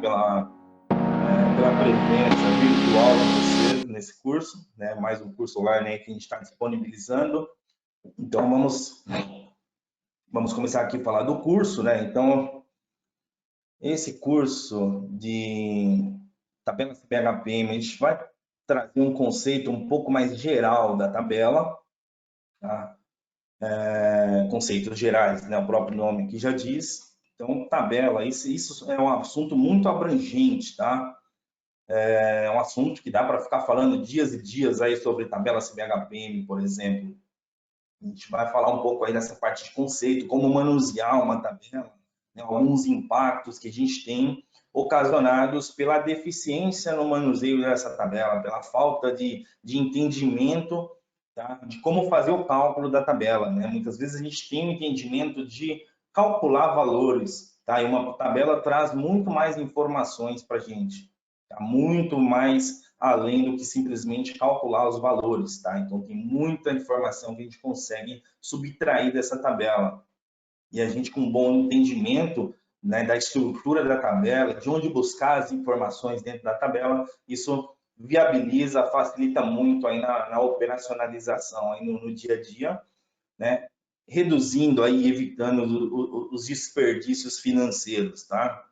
pela presença virtual de vocês nesse curso, né? Mais um curso online aí que a gente está disponibilizando. Então, vamos começar aqui a falar do curso, né? Então, esse curso de tabela CBHPM, a gente vai trazer um conceito um pouco mais geral da tabela, tá? Conceitos gerais, né? O próprio nome aqui já diz. Então, tabela, isso é um assunto muito abrangente, tá? É um assunto que dá para ficar falando dias e dias aí sobre tabela CBHPM, por exemplo. A gente vai falar um pouco aí dessa parte de conceito, como manusear uma tabela, né? Alguns impactos que a gente tem ocasionados pela deficiência no manuseio dessa tabela, pela falta de entendimento, tá? De como fazer o cálculo da tabela, né? Muitas vezes a gente tem um entendimento de calcular valores, tá? E uma tabela traz muito mais informações para a gente, tá? Muito mais além do que simplesmente calcular os valores, tá? Então, tem muita informação que a gente consegue subtrair dessa tabela. E a gente, com um bom entendimento, né, da estrutura da tabela, de onde buscar as informações dentro da tabela, isso viabiliza, facilita muito aí na operacionalização aí no dia a dia, né? Reduzindo aí, evitando os desperdícios financeiros, tá?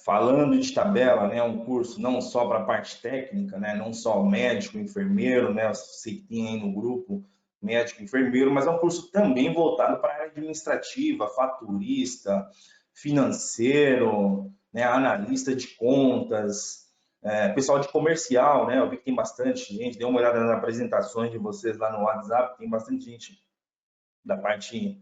Falando de tabela, né, um curso não só para a parte técnica, né, não só médico, enfermeiro, né, você que tem aí no grupo médico, enfermeiro, mas é um curso também voltado para a área administrativa, faturista, financeiro, né, analista de contas, pessoal de comercial, né, eu vi que tem bastante gente, dê uma olhada nas apresentações de vocês lá no WhatsApp, tem bastante gente da parte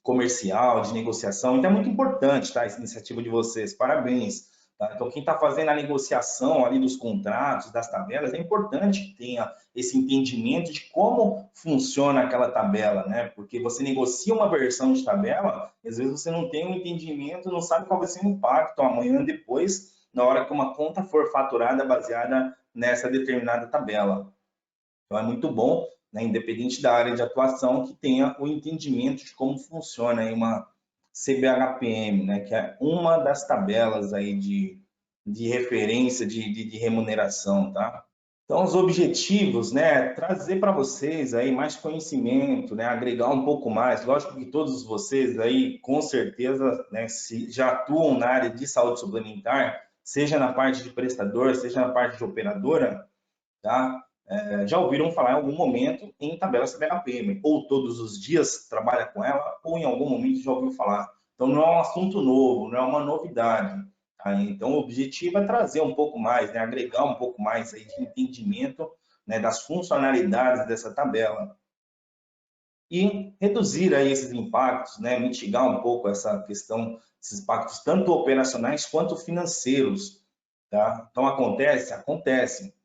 comercial, de negociação. Então, é muito importante, tá? Essa iniciativa de vocês. Parabéns. Tá? Então, quem está fazendo a negociação ali dos contratos, das tabelas, é importante que tenha esse entendimento de como funciona aquela tabela, né? Porque você negocia uma versão de tabela, às vezes você não tem um entendimento, não sabe qual vai ser o impacto amanhã, depois, na hora que uma conta for faturada baseada nessa determinada tabela. Então, é muito bom, né, independente da área de atuação, que tenha o entendimento de como funciona aí uma CBHPM, né, que é uma das tabelas aí de referência de remuneração, tá? Então, os objetivos, né, trazer para vocês aí mais conhecimento, né, agregar um pouco mais. Lógico que todos vocês aí, com certeza, né, se já atuam na área de saúde suplementar, seja na parte de prestador, seja na parte de operadora, tá? Já ouviram falar em algum momento em tabela CBHPM, ou todos os dias trabalha com ela, ou em algum momento já ouviu falar. Então, não é um assunto novo, não é uma novidade. Tá? Então, o objetivo é trazer um pouco mais, né? Agregar um pouco mais aí de entendimento, né, das funcionalidades dessa tabela. E reduzir aí esses impactos, né? Mitigar um pouco essa questão, esses impactos tanto operacionais quanto financeiros. Tá? Então, acontece.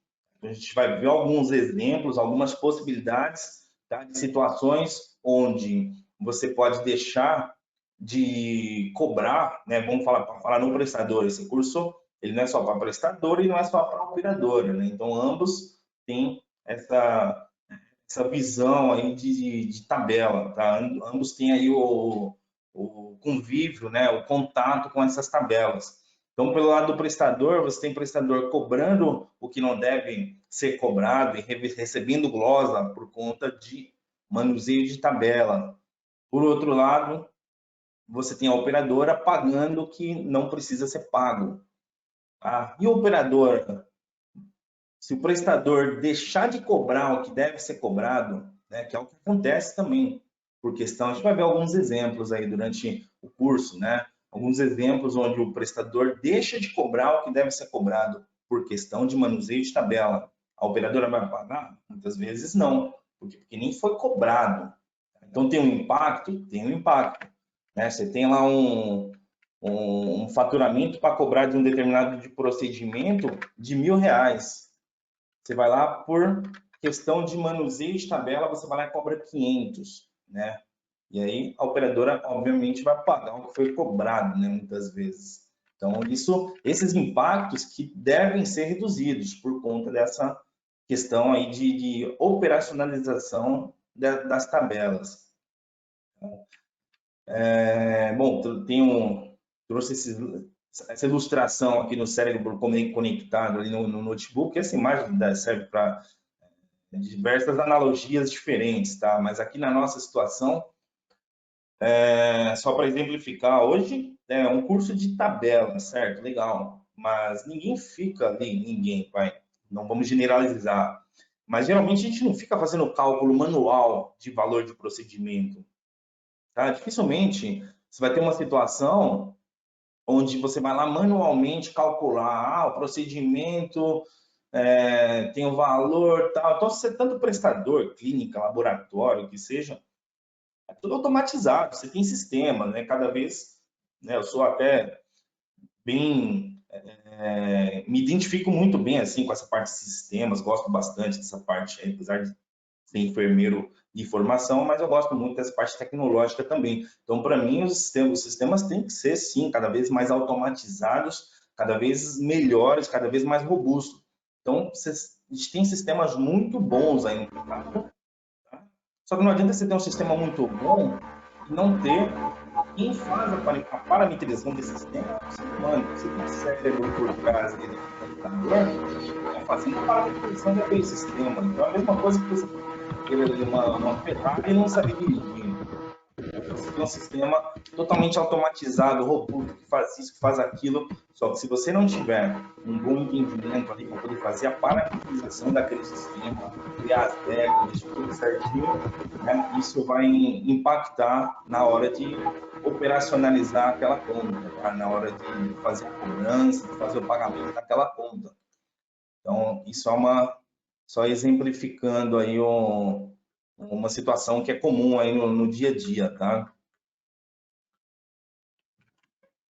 A gente vai ver alguns exemplos, algumas possibilidades, tá, de situações onde você pode deixar de cobrar, né? Vamos falar no prestador. Esse curso ele não é só para prestador e não é só para operadora, né? Então ambos têm essa visão aí de tabela, tá? Ambos têm aí o convívio, né? O contato com essas tabelas. Então, pelo lado do prestador, você tem prestador cobrando o que não deve ser cobrado e recebendo glosa por conta de manuseio de tabela. Por outro lado, você tem a operadora pagando o que não precisa ser pago. Tá? E a operadora, se o prestador deixar de cobrar o que deve ser cobrado, né, que é o que acontece também, por questão, a gente vai ver alguns exemplos aí durante o curso, né? Alguns exemplos onde o prestador deixa de cobrar o que deve ser cobrado por questão de manuseio de tabela. A operadora vai pagar? Muitas vezes não, porque nem foi cobrado. Então, tem um impacto? Tem um impacto. Né? Você tem lá um faturamento para cobrar de um determinado procedimento de R$ 1.000. Você vai lá por questão de manuseio de tabela, você vai lá e cobra 500, né? E aí a operadora, obviamente, vai pagar o que foi cobrado, né? Muitas vezes. Então, esses impactos que devem ser reduzidos por conta dessa questão aí de operacionalização das tabelas. Bom, tem trouxe essa ilustração aqui no cérebro conectado ali no notebook. Essa imagem serve para diversas analogias diferentes, tá? Mas aqui na nossa situação, só para exemplificar, hoje é um curso de tabela, certo? Legal. Mas ninguém fica ali, ninguém, vai. Não vamos generalizar. Mas geralmente a gente não fica fazendo cálculo manual de valor de procedimento, tá? Dificilmente você vai ter uma situação onde você vai lá manualmente calcular, o procedimento tem o valor, tal. Então, você tanto prestador, clínica, laboratório, que seja, é tudo automatizado. Você tem sistema, né? Cada vez, né? Eu sou até bem, me identifico muito bem assim com essa parte de sistemas, gosto bastante dessa parte, apesar de ser enfermeiro de formação, mas eu gosto muito dessa parte tecnológica também. Então, para mim, os sistemas têm que ser, sim, cada vez mais automatizados, cada vez melhores, cada vez mais robustos. Então, a gente tem sistemas muito bons aí no mercado, tá? Só que não adianta você ter um sistema muito bom e não ter quem faz a parametrização desse sistema é o ser humano. Você tem cérebro por trás dele, computador, fazendo a parametrização daquele sistema. Então, é a mesma coisa que você ter uma Ferrari e não saber dirigir. Você tem um sistema totalmente automatizado, robusto, que faz isso, que faz aquilo. Só que se você não tiver um bom entendimento ali para poder fazer a parametrização daquele sistema, criar as regras, tudo certinho, né, isso vai impactar na hora de operacionalizar aquela conta, tá? Na hora de fazer a cobrança, de fazer o pagamento daquela conta. Então, isso é só exemplificando aí uma situação que é comum aí no dia a dia, tá?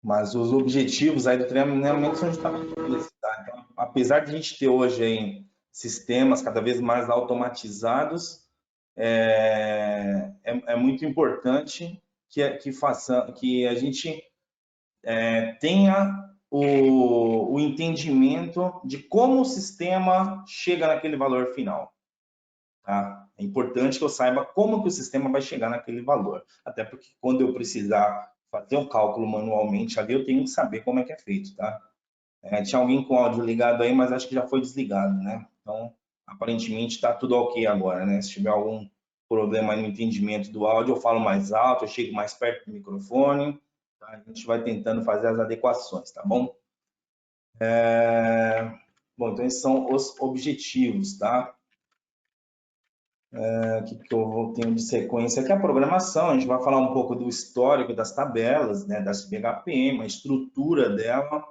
Mas os objetivos aí do treinamento são justamente esses, tá? Então, apesar de a gente ter hoje aí sistemas cada vez mais automatizados, é muito importante que a gente tenha o entendimento de como o sistema chega naquele valor final, tá? É importante que eu saiba como que o sistema vai chegar naquele valor, até porque quando eu precisar fazer um cálculo manualmente ali, eu tenho que saber como é que é feito, tá? Tinha alguém com o áudio ligado aí, mas acho que já foi desligado, né? Então, aparentemente está tudo ok agora, né? Se tiver algum problema no entendimento do áudio, eu falo mais alto, eu chego mais perto do microfone, tá? A gente vai tentando fazer as adequações, tá bom? Bom, então esses são os objetivos, tá? O que eu tenho de sequência aqui? A programação, a gente vai falar um pouco do histórico das tabelas, né? Da SBHPM, a estrutura dela,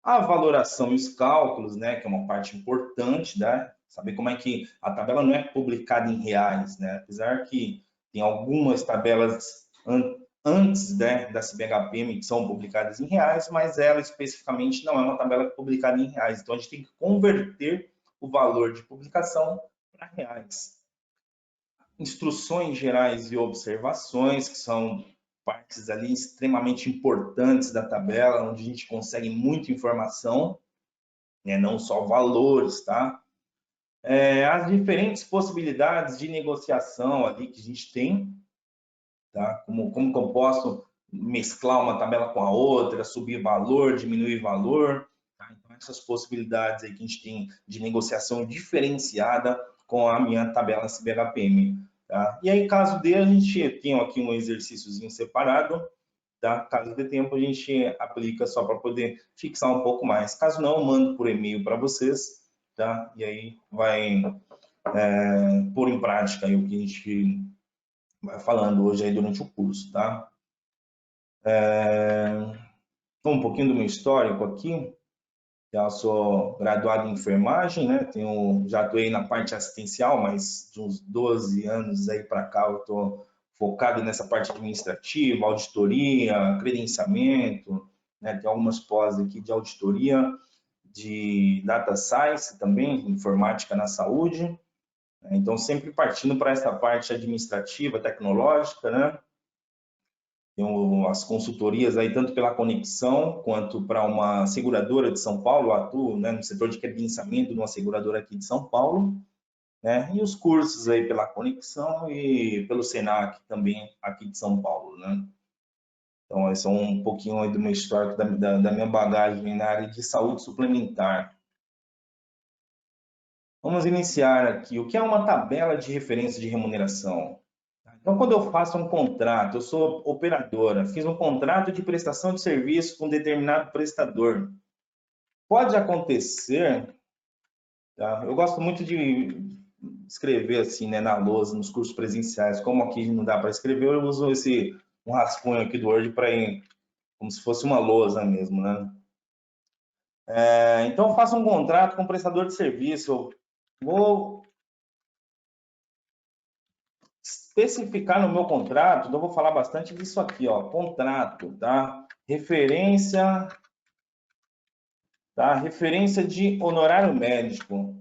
a valoração e os cálculos, né, que é uma parte importante, né? Saber como é que a tabela não é publicada em reais, né? Apesar que tem algumas tabelas antes, né, da CBHPM que são publicadas em reais, mas ela especificamente não é uma tabela publicada em reais. Então a gente tem que converter o valor de publicação para reais. Instruções gerais e observações, que são partes ali extremamente importantes da tabela, onde a gente consegue muita informação, né? Não só valores, tá? As diferentes possibilidades de negociação ali que a gente tem, tá? Como que eu posso mesclar uma tabela com a outra, subir valor, diminuir valor, tá? Então, essas possibilidades aí que a gente tem de negociação diferenciada com a minha tabela CBHPM, tá? E aí, caso dê, a gente tem aqui um exercíciozinho separado, tá? Caso dê tempo, a gente aplica só para poder fixar um pouco mais. Caso não, eu mando por e-mail para vocês, tá? E aí vai pôr em prática aí o que a gente vai falando hoje aí durante o curso, tá? Um pouquinho do meu histórico aqui. Já sou graduado em enfermagem, né? Já atuei na parte assistencial, mas de uns 12 anos aí para cá eu estou focado nessa parte administrativa, auditoria, credenciamento, né? Tem algumas pós aqui de auditoria, de data science também, informática na saúde, né? Então sempre partindo para essa parte administrativa, tecnológica, né? Tenho as consultorias aí, tanto pela Conexão, quanto para uma seguradora de São Paulo, eu atuo, né, no setor de credenciamento de uma seguradora aqui de São Paulo, né, e os cursos aí pela Conexão e pelo Senac também aqui de São Paulo, né. Então, esse é um pouquinho aí do meu histórico, da minha bagagem na área de saúde suplementar. Vamos iniciar aqui. O que é uma tabela de referência de remuneração? Então, quando eu faço um contrato, eu sou operadora, fiz um contrato de prestação de serviço com um determinado prestador. Pode acontecer, tá? Eu gosto muito de escrever assim, né, na lousa, nos cursos presenciais. Como aqui não dá para escrever, eu uso um rascunho aqui do Word para ir como se fosse uma lousa mesmo, né? Então, eu faço um contrato com um prestador de serviço. Eu vou especificar no meu contrato, então eu vou falar bastante disso aqui, ó, contrato, tá? Referência, tá? Referência de honorário médico.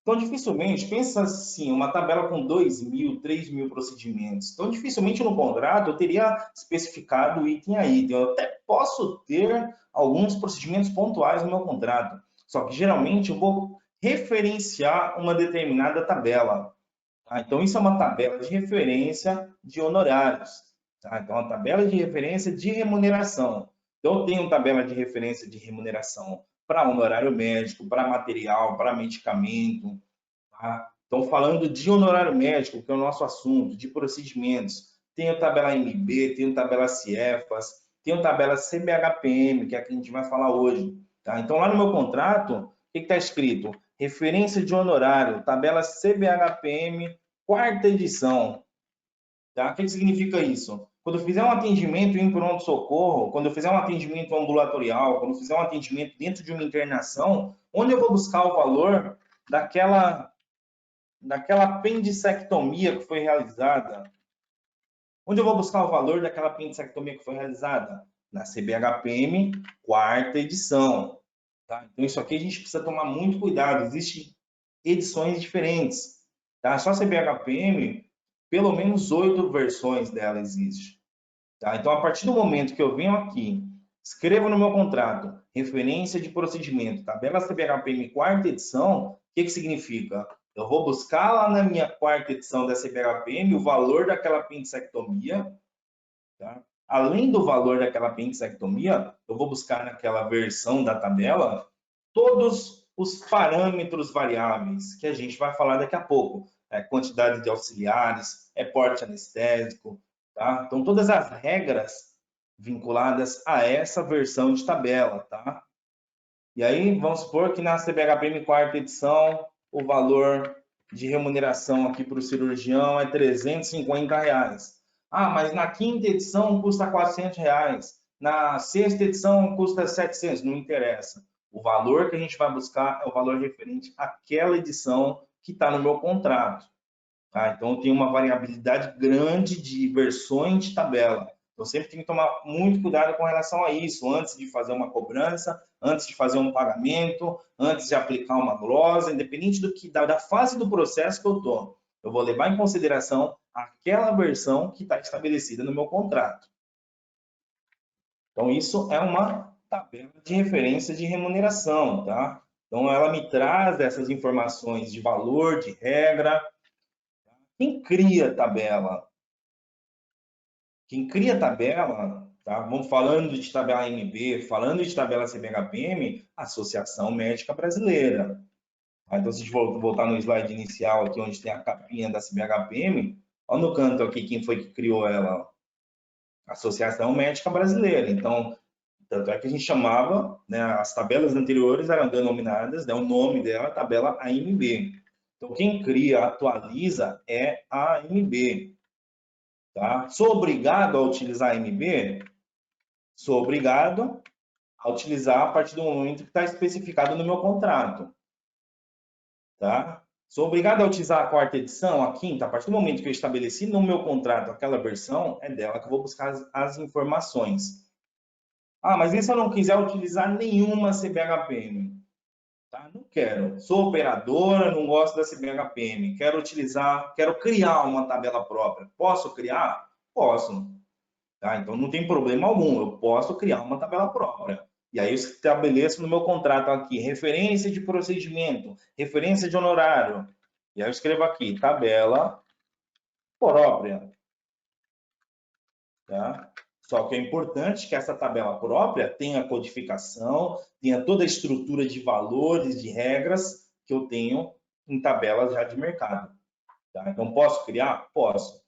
Então, dificilmente, pensa assim, uma tabela com 2.000, 3.000 procedimentos. Então, dificilmente no contrato eu teria especificado item a item. Eu até posso ter alguns procedimentos pontuais no meu contrato. Só que, geralmente, eu vou referenciar uma determinada tabela. Tá? Então, isso é uma tabela de referência de honorários. Tá? Então, a tabela de referência de remuneração. Então, eu tenho tabela de referência de remuneração para honorário médico, para material, para medicamento. Tá? Então, falando de honorário médico, que é o nosso assunto, de procedimentos, tenho tabela MB, tenho tabela CIEFAS, tenho tabela CBHPM, que é a que a gente vai falar hoje. Tá? Então, lá no meu contrato, o que está escrito? Referência de honorário, tabela CBHPM, quarta edição. Tá? O que significa isso? Quando eu fizer um atendimento em pronto-socorro, quando eu fizer um atendimento ambulatorial, quando eu fizer um atendimento dentro de uma internação, onde eu vou buscar o valor daquela apendicectomia que foi realizada? Onde eu vou buscar o valor daquela apendicectomia que foi realizada? Na CBHPM, quarta edição. Tá? Então, isso aqui a gente precisa tomar muito cuidado. Existem edições diferentes. Tá? Só a CBHPM, pelo menos 8 versões dela existe. Tá? Então, a partir do momento que eu venho aqui, escrevo no meu contrato, referência de procedimento, tabela CBHPM, quarta edição, o que significa? Eu vou buscar lá na minha quarta edição da CBHPM o valor daquela apendicectomia, tá? Além do valor daquela apendicectomia, eu vou buscar naquela versão da tabela todos os parâmetros variáveis que a gente vai falar daqui a pouco. Quantidade de auxiliares, porte anestésico, tá? Então, todas as regras vinculadas a essa versão de tabela, tá? E aí, vamos supor que na CBHPM quarta edição, o valor de remuneração aqui para o cirurgião é R$350. Ah, mas na quinta edição custa R$400. Na sexta edição custa 700, não interessa. O valor que a gente vai buscar é o valor referente àquela edição que está no meu contrato. Tá? Então, eu tenho uma variabilidade grande de versões de tabela. Eu sempre tenho que tomar muito cuidado com relação a isso, antes de fazer uma cobrança, antes de fazer um pagamento, antes de aplicar uma glosa, independente da fase do processo que eu estou. Eu vou levar em consideração aquela versão que está estabelecida no meu contrato. Então, isso é uma tabela de referência de remuneração, tá? Então, ela me traz essas informações de valor, de regra. Quem cria a tabela? Quem cria a tabela, tá? Vamos falando de tabela MB, falando de tabela CBHPM, Associação Médica Brasileira. Tá? Então, se a gente voltar no slide inicial, aqui onde tem a capinha da CBHPM, olha no canto aqui quem foi que criou ela, Associação Médica Brasileira. Então, tanto é que a gente chamava, né, as tabelas anteriores eram denominadas, né, o nome dela, tabela AMB. Então, quem cria, atualiza é a AMB. Tá? Sou obrigado a utilizar a AMB? Sou obrigado a utilizar a partir do momento que está especificado no meu contrato. Tá? Sou obrigado a utilizar a quarta edição, a quinta, a partir do momento que eu estabeleci no meu contrato aquela versão, é dela que eu vou buscar as informações. Ah, mas e se eu não quiser utilizar nenhuma CBHPM? Tá? Não quero. Sou operadora, não gosto da CBHPM. Quero criar uma tabela própria. Posso criar? Posso. Tá? Então, não tem problema algum, eu posso criar uma tabela própria. E aí eu estabeleço no meu contrato aqui, referência de procedimento, referência de honorário. E aí eu escrevo aqui, tabela própria. Tá? Só que é importante que essa tabela própria tenha codificação, tenha toda a estrutura de valores, de regras que eu tenho em tabelas já de mercado. Tá? Então, posso criar? Posso.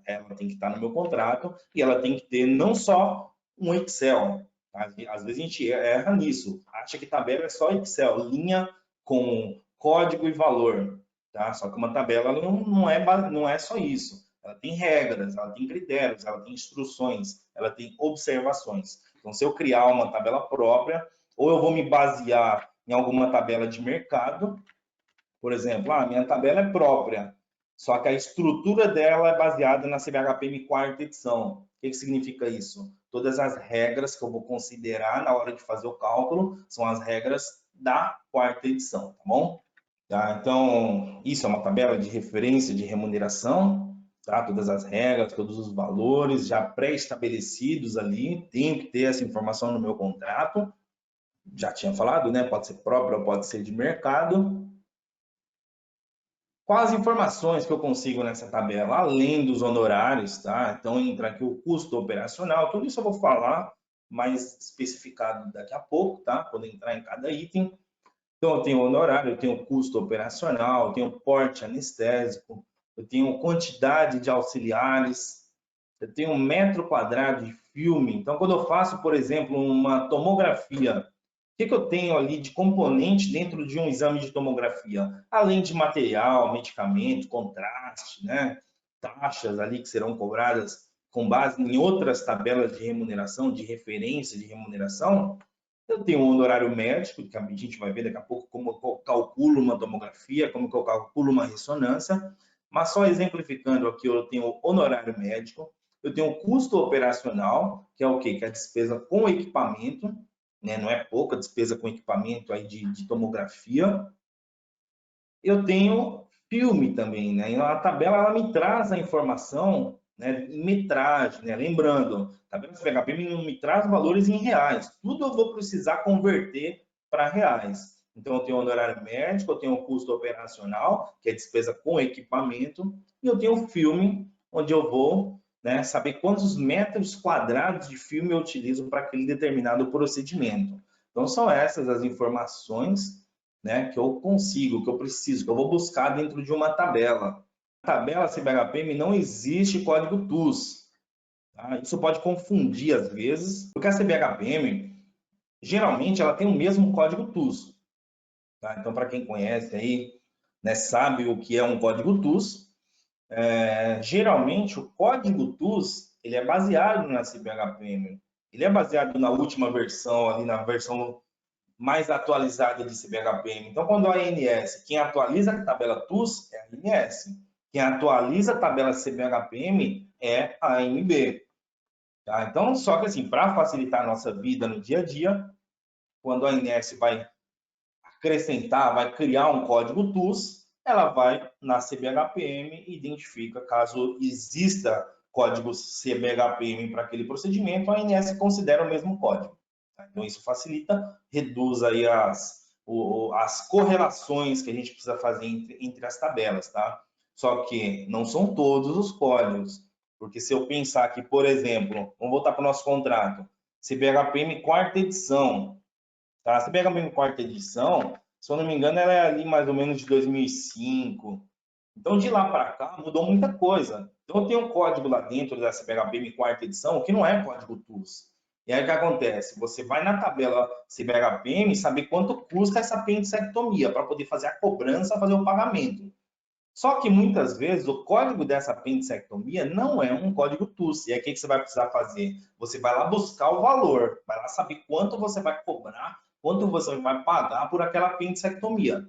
Ela tem que estar no meu contrato e ela tem que ter não só um Excel. Tá? Às vezes a gente erra nisso. Acha que tabela é só Excel, linha com código e valor. Tá? Só que uma tabela não é só isso. Ela tem regras, ela tem critérios, ela tem instruções, ela tem observações. Então, se eu criar uma tabela própria, ou eu vou me basear em alguma tabela de mercado, por exemplo, minha tabela é própria, só que a estrutura dela é baseada na CBHPM quarta edição. O que significa isso? Todas as regras que eu vou considerar na hora de fazer o cálculo são as regras da quarta edição, tá bom? Tá? Então, isso é uma tabela de referência de remuneração, tá? Todas as regras, todos os valores já pré-estabelecidos ali, tenho que ter essa informação no meu contrato. Já tinha falado, né? Pode ser próprio ou pode ser de mercado. Quais as informações que eu consigo nessa tabela, além dos honorários, tá? Então, entra aqui o custo operacional, tudo isso eu vou falar mais especificado daqui a pouco, tá? Quando entrar em cada item. Então, eu tenho honorário, eu tenho custo operacional, eu tenho porte anestésico, eu tenho quantidade de auxiliares, eu tenho metro quadrado de filme. Então, quando eu faço, por exemplo, uma tomografia, o que eu tenho ali de componente dentro de um exame de tomografia? Além de material, medicamento, contraste, né? Taxas ali que serão cobradas com base em outras tabelas de remuneração, de referência de remuneração. Eu tenho um honorário médico, que a gente vai ver daqui a pouco como eu calculo uma tomografia, como eu calculo uma ressonância, mas só exemplificando aqui, eu tenho honorário médico, eu tenho o custo operacional, que é o quê? Que é a despesa com equipamento, né? Não é pouca despesa com equipamento aí de tomografia. Eu tenho filme também, né? E a tabela ela me traz a informação, né, em metragem, né? Lembrando, a tabela CVHP não me traz valores em reais. Tudo eu vou precisar converter para reais. Então, eu tenho o honorário médico, eu tenho o custo operacional, que é despesa com equipamento, e eu tenho o filme, onde eu vou, né, saber quantos metros quadrados de filme eu utilizo para aquele determinado procedimento. Então, são essas as informações, né, que eu consigo, que eu preciso, que eu vou buscar dentro de uma tabela. Na tabela CBHPM não existe código TUS. Tá? Isso pode confundir às vezes, porque a CBHPM, geralmente, ela tem o mesmo código TUS. Tá? Então, para quem conhece aí, né, sabe o que é um código TUS. Geralmente, o código TUS ele é baseado na CBHPM. Ele é baseado na última versão, ali na versão mais atualizada de CBHPM. Então, quando a ANS, quem atualiza a tabela TUS é a ANS. Quem atualiza a tabela CBHPM é a ANB. Tá? Então, só que assim, para facilitar a nossa vida no dia a dia, quando a ANS vai acrescentar, vai criar um código TUS, ela vai na CBHPM e identifica, caso exista código CBHPM para aquele procedimento, a ANS considera o mesmo código. Tá? Então, isso facilita, reduz aí as correlações que a gente precisa fazer entre as tabelas, tá? Só que não são todos os códigos, porque se eu pensar que, por exemplo, vamos voltar para o nosso contrato, CBHPM quarta edição, tá? A CBHPM quarta edição, se eu não me engano, ela é ali mais ou menos de 2005. Então, de lá para cá, mudou muita coisa. Então, tem um código lá dentro da CBHPM quarta edição que não é código TUS. E aí, o que acontece? Você vai na tabela CBHPM e saber quanto custa essa apendicectomia para poder fazer a cobrança, fazer o pagamento. Só que, muitas vezes, o código dessa apendicectomia não é um código TUS. E aí, o que você vai precisar fazer? Você vai lá buscar o valor, vai lá saber quanto você vai cobrar, quanto você vai pagar por aquela apendicectomia.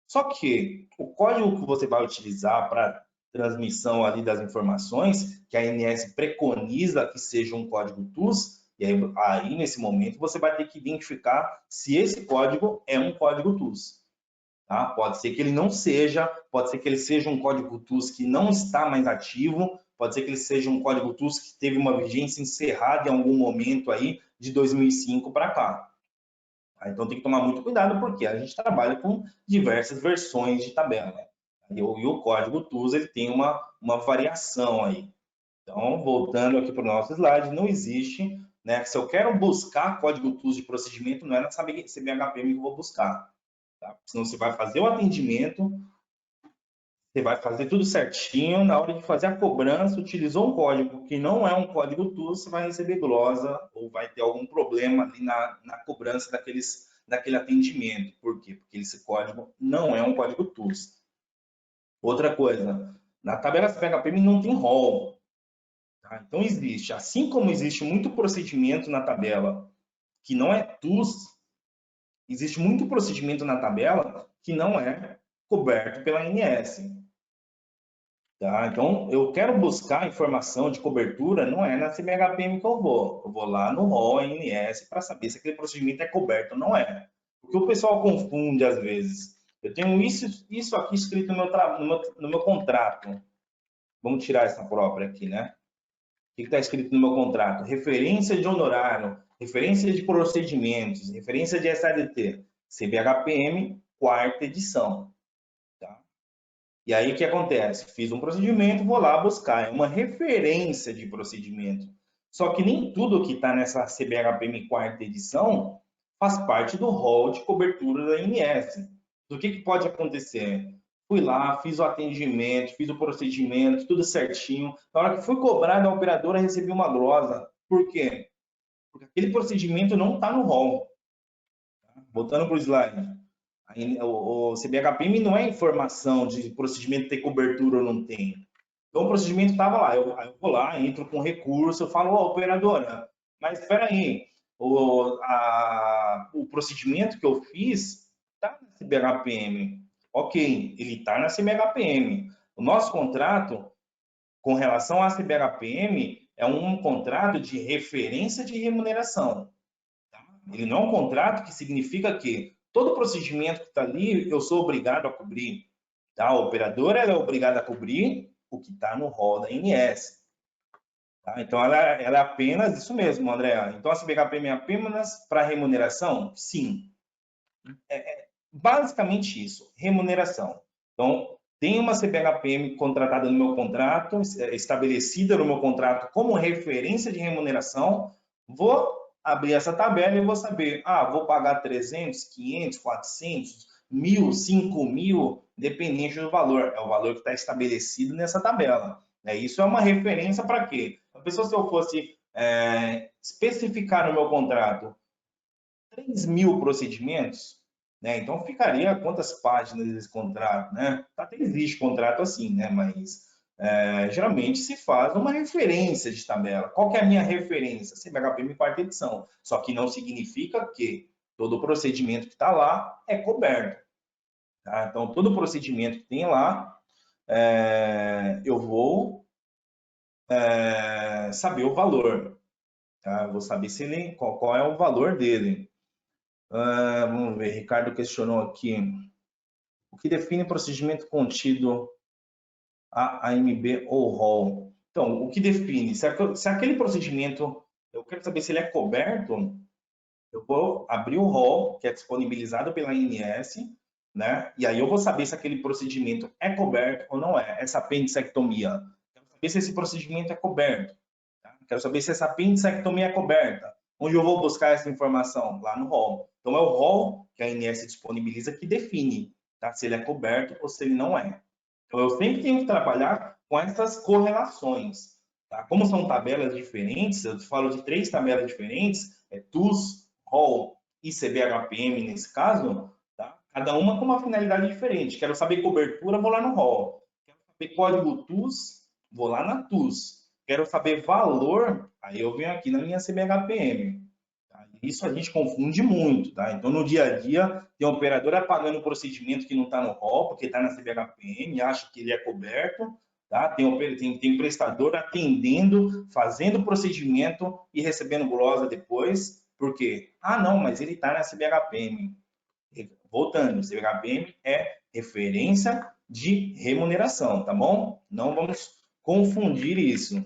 Só que o código que você vai utilizar para transmissão ali das informações, que a ANS preconiza que seja um código TUS, e aí nesse momento você vai ter que identificar se esse código é um código TUS. Tá? Pode ser que ele não seja, pode ser que ele seja um código TUS que não está mais ativo, pode ser que ele seja um código TUS que teve uma vigência encerrada em algum momento aí de 2005 para cá. Então tem que tomar muito cuidado porque a gente trabalha com diversas versões de tabela, né? E o código TUS ele tem uma variação aí. Então, voltando aqui para o nosso slide, não existe, né? Se eu quero buscar código TUS de procedimento, não é na CBHPM que eu vou buscar, tá? Senão você vai fazer o atendimento, você vai fazer tudo certinho, na hora de fazer a cobrança, utilizou um código que não é um código TUS, você vai receber glosa ou vai ter algum problema ali na cobrança daquele atendimento. Por quê? Porque esse código não é um código TUS. Outra coisa, na tabela CPHPM não tem rol. Tá? Então existe, assim como existe muito procedimento na tabela que não é TUS, existe muito procedimento na tabela que não é coberto pela ANS. Tá? Então, eu quero buscar informação de cobertura, não é na CBHPM que eu vou lá no rol ANS para saber se aquele procedimento é coberto ou não é. Porque o pessoal confunde às vezes. Eu tenho isso aqui escrito no meu contrato. Vamos tirar essa própria aqui, né? O que está escrito no meu contrato? Referência de honorário, referência de procedimentos, referência de SADT, CBHPM, quarta edição. Tá? E aí o que acontece? Fiz um procedimento, vou lá buscar, é uma referência de procedimento. Só que nem tudo que está nessa CBHPM quarta edição faz parte do rol de cobertura da INS. O que pode acontecer? Fui lá, fiz o atendimento, fiz o procedimento, tudo certinho. Na hora que fui cobrar da operadora, recebi uma glosa. Por quê? Porque aquele procedimento não está no rol. Voltando para o slide. O CBHPM não é informação de procedimento ter cobertura ou não tem. Então, o procedimento estava lá. Eu vou lá, entro com recurso, eu falo, operadora, mas espera aí, o procedimento que eu fiz está na CBHPM. Ok, ele está na CBHPM. O nosso contrato, com relação à CBHPM, é um contrato de referência de remuneração. Ele não é um contrato que significa que todo procedimento que está ali, eu sou obrigado a cobrir. Tá? A operadora é obrigada a cobrir o que está no rol da ANS. Tá? Então, ela é apenas isso mesmo, André. Então, a CBHPM é apenas para remuneração? Sim. Basicamente isso, remuneração. Então, tem uma CBHPM contratada no meu contrato, estabelecida no meu contrato como referência de remuneração, vou abrir essa tabela e vou saber, vou pagar 300, 500, 400, 1.000, 5.000, dependente do valor. É o valor que está estabelecido nessa tabela. Isso é uma referência para quê? A pessoa, se eu fosse especificar no meu contrato 3.000 procedimentos, né? Então ficaria quantas páginas esse contrato, né? Até existe contrato assim, né? Mas geralmente se faz uma referência de tabela. Qual que é a minha referência? CBHPM quarta edição. Só que não significa que todo procedimento que está lá é coberto. Tá? Então, todo procedimento que tem lá, eu vou saber o valor. Tá? Eu vou saber se ele, qual é o valor dele. Vamos ver, Ricardo questionou aqui. O que define procedimento contido AMB ou rol? Então, o que define? Se aquele procedimento, eu quero saber se ele é coberto, eu vou abrir o rol, que é disponibilizado pela ANS, né? E aí eu vou saber se aquele procedimento é coberto ou não é. Essa apendicectomia. Quero saber se esse procedimento é coberto. Tá? Quero saber se essa apendicectomia é coberta. Onde eu vou buscar essa informação? Lá no rol. Então, é o rol que a ANS disponibiliza que define, tá? Se ele é coberto ou se ele não é. Então, eu sempre tenho que trabalhar com essas correlações. Tá? Como são tabelas diferentes, eu falo de 3 tabelas diferentes, TUS, rol e CBHPM nesse caso, tá? Cada uma com uma finalidade diferente. Quero saber cobertura, vou lá no rol. Quero saber código TUS, vou lá na TUS. Quero saber valor, aí eu venho aqui na minha CBHPM. Tá? Isso a gente confunde muito, tá? Então, no dia a dia, tem operadora pagando um procedimento que não está no rol, porque está na CBHPM, acha que ele é coberto, tá? Tem prestador atendendo, fazendo o procedimento e recebendo glosa depois, porque, não, mas ele está na CBHPM. Voltando, CBHPM é referência de remuneração, tá bom? Não vamos confundir isso.